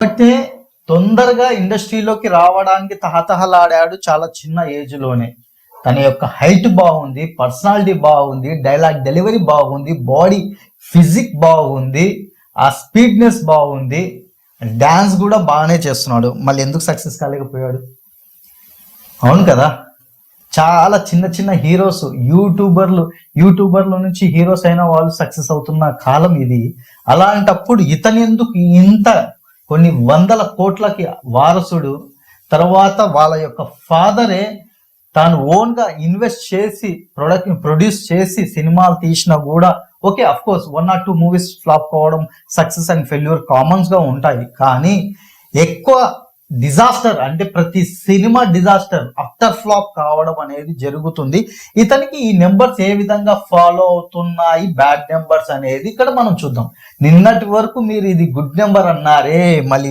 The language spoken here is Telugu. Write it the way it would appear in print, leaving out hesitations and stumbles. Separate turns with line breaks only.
అంటే తొందరగా ఇండస్ట్రీలోకి రావడానికి తహతహలాడాడు చాలా చిన్న ఏజ్ లోనే. తన యొక్క హైట్ బాగుంది, పర్సనాలిటీ బాగుంది, డైలాగ్ డెలివరీ బాగుంది, బాడీ ఫిజిక్ బాగుంది, ఆ స్పీడ్నెస్ బాగుంది, డాన్స్ కూడా బాగానే చేస్తున్నాడు. మళ్ళీ ఎందుకు సక్సెస్ కాలేకపోయాడు? అవును కదా. చాలా చిన్న చిన్న హీరోస్, యూట్యూబర్ల నుంచి హీరోస్ అయిన వాళ్ళు సక్సెస్ అవుతున్న కాలం ఇది. అలాంటప్పుడు ఇతని ఎందుకు ఇంత కొన్ని వందల కోట్లకి వారసుడు? తర్వాత వాళ్ళ యొక్క ఫాదరే తాను ఓన్ గా ఇన్వెస్ట్ చేసి ప్రొడ్యూస్ చేసి సినిమాలు తీసినా కూడా okay, of course 1 or 2 movies flop కావడం, సక్సెస్ అండ్ ఫెయిల్యూర్ కామన్స్ గా ఉంటాయి. కానీ ఎక్కువ డిజాస్టర్ అంటే ప్రతి సినిమా డిజాస్టర్ అఫ్టర్ ఫ్లాప్ కావడం అనేది జరుగుతుంది. ఇతనికి ఈ నెంబర్స్ ఏ విధంగా ఫాలో అవుతున్నాయి, బ్యాడ్ నెంబర్స్ అనేది ఇక్కడ మనం చూద్దాం. నిన్నటి వరకు మీరు ఇది గుడ్ నెంబర్ అన్నారే, మళ్ళీ